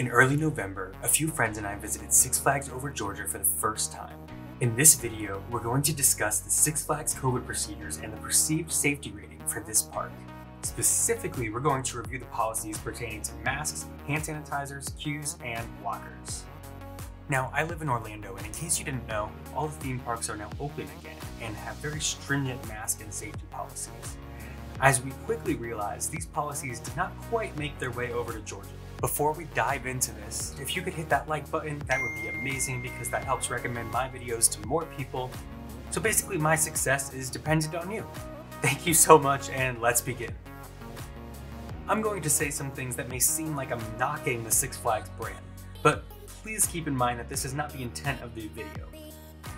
In early November, a few friends and I visited Six Flags over Georgia for the first time. In this video, we're going to discuss the Six Flags COVID procedures and the perceived safety rating for this park. Specifically, we're going to review the policies pertaining to masks, hand sanitizers, queues, and lockers. Now, I live in Orlando, and in case you didn't know, all the theme parks are now open again and have very stringent mask and safety policies. As we quickly realized, these policies did not quite make their way over to Georgia. Before we dive into this, if you could hit that like button, that would be amazing because that helps recommend my videos to more people. So basically, my success is dependent on you. Thank you so much, and let's begin. I'm going to say some things that may seem like I'm knocking the Six Flags brand, but please keep in mind that this is not the intent of the video.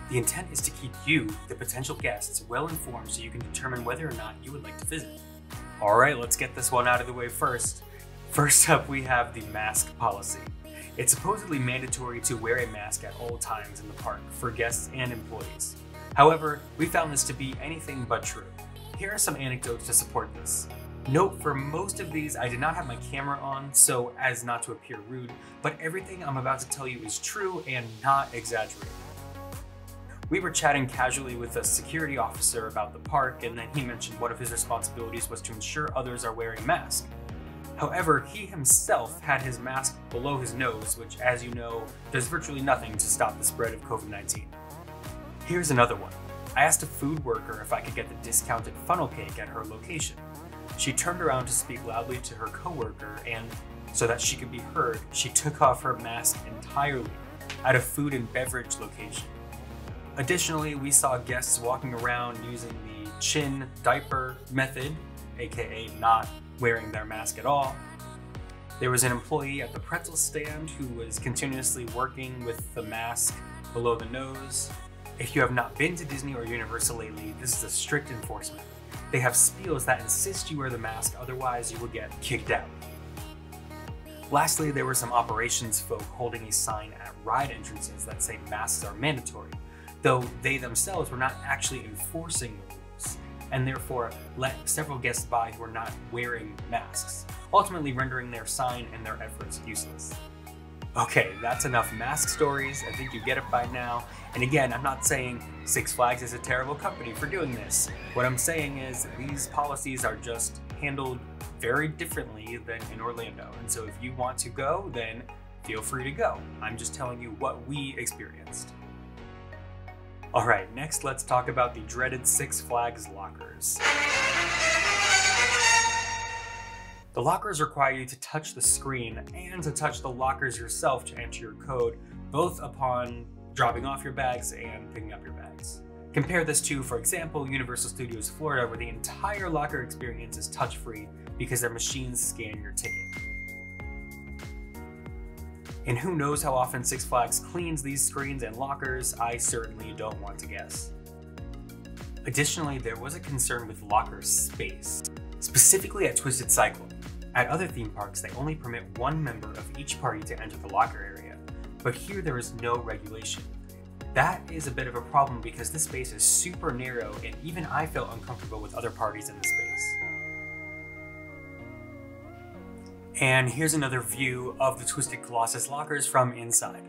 The intent is to keep you, the potential guests, well informed so you can determine whether or not you would like to visit. Alright, let's get this one out of the way first. First up, we have the mask policy. It's supposedly mandatory to wear a mask at all times in the park for guests and employees. However, we found this to be anything but true. Here are some anecdotes to support this. Note, for most of these, I did not have my camera on, so as not to appear rude, but everything I'm about to tell you is true and not exaggerated. We were chatting casually with a security officer about the park, and then he mentioned one of his responsibilities was to ensure others are wearing a mask. However, he himself had his mask below his nose, which, as you know, does virtually nothing to stop the spread of COVID-19. Here's another one. I asked a food worker if I could get the discounted funnel cake at her location. She turned around to speak loudly to her coworker, and so that she could be heard, she took off her mask entirely at a food and beverage location. Additionally, we saw guests walking around using the chin diaper method, aka not wearing their mask at all. There was an employee at the pretzel stand who was continuously working with the mask below the nose. If you have not been to Disney or Universal lately, this is a strict enforcement. They have spiels that insist you wear the mask, otherwise you will get kicked out. Lastly, there were some operations folk holding a sign at ride entrances that say masks are mandatory, though they themselves were not actually enforcing the rules, and therefore let several guests by who were not wearing masks, ultimately rendering their sign and their efforts useless. Okay, that's enough mask stories. I think you get it by now. And again, I'm not saying Six Flags is a terrible company for doing this. What I'm saying is these policies are just handled very differently than in Orlando. And so if you want to go, then feel free to go. I'm just telling you what we experienced. All right, next let's talk about the dreaded Six Flags lockers. The lockers require you to touch the screen and to touch the lockers yourself to enter your code, both upon dropping off your bags and picking up your bags. Compare this to, for example, Universal Studios Florida, where the entire locker experience is touch-free because their machines scan your ticket. And who knows how often Six Flags cleans these screens and lockers? I certainly don't want to guess. Additionally, there was a concern with locker space, specifically at Twisted Cycle. At other theme parks, they only permit one member of each party to enter the locker area, but here there is no regulation. That is a bit of a problem because this space is super narrow, and even I felt uncomfortable with other parties in the space. And here's another view of the Twisted Colossus lockers from inside.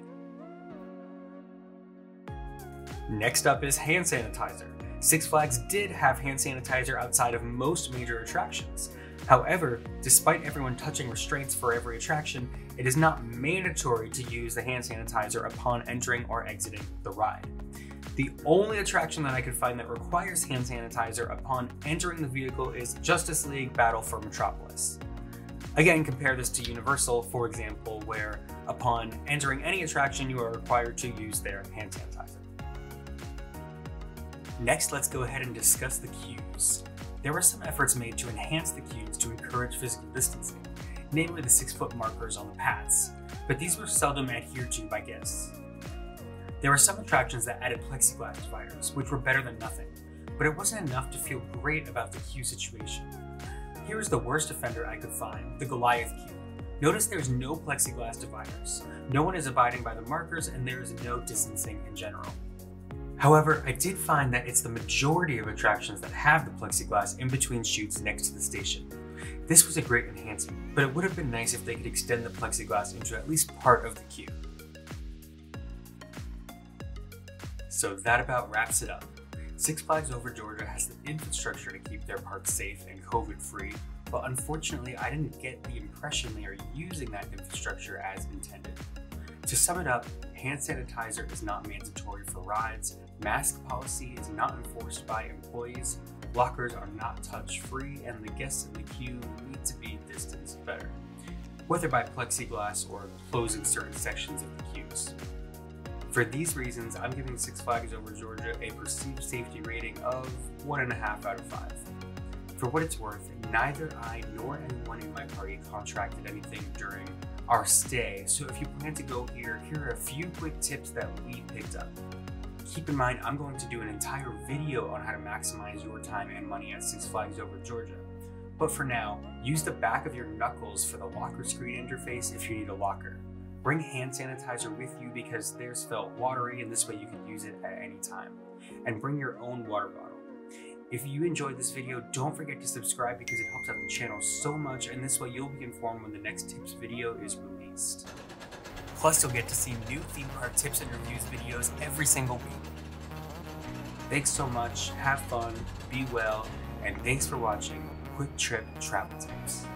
Next up is hand sanitizer. Six Flags did have hand sanitizer outside of most major attractions. However, despite everyone touching restraints for every attraction, it is not mandatory to use the hand sanitizer upon entering or exiting the ride. The only attraction that I could find that requires hand sanitizer upon entering the vehicle is Justice League Battle for Metropolis. Again, compare this to Universal, for example, where upon entering any attraction, you are required to use their hand sanitizer. Next, let's go ahead and discuss the queues. There were some efforts made to enhance the queues to encourage physical distancing, namely the 6-foot markers on the paths, but these were seldom adhered to by guests. There were some attractions that added plexiglass dividers, which were better than nothing, but it wasn't enough to feel great about the queue situation. Here is the worst offender I could find, the Goliath queue. Notice there's no plexiglass dividers, no one is abiding by the markers, and there is no distancing in general. However, I did find that it's the majority of attractions that have the plexiglass in between chutes next to the station. This was a great enhancement, but it would have been nice if they could extend the plexiglass into at least part of the queue. So that about wraps it up. Six Flags Over Georgia has the infrastructure to keep their park safe and COVID-free, but unfortunately I didn't get the impression they are using that infrastructure as intended. To sum it up, hand sanitizer is not mandatory for rides, mask policy is not enforced by employees, lockers are not touch-free, and the guests in the queue need to be distanced better, whether by plexiglass or closing certain sections of the queues. For these reasons, I'm giving Six Flags Over Georgia a perceived safety rating of 1.5 out of 5. For what it's worth, neither I nor anyone in my party contracted anything during our stay, so if you plan to go here are a few quick tips that we picked up. Keep in mind, I'm going to do an entire video on how to maximize your time and money at Six Flags Over Georgia. But for now, use the back of your knuckles for the locker screen interface if you need a locker. Bring hand sanitizer with you because theirs felt watery and this way you can use it at any time. And bring your own water bottle. If you enjoyed this video, don't forget to subscribe because it helps out the channel so much, and this way you'll be informed when the next tips video is released. Plus, you'll get to see new theme park tips and reviews videos every single week. Thanks so much, have fun, be well, and thanks for watching Quick Trip Travel Tips.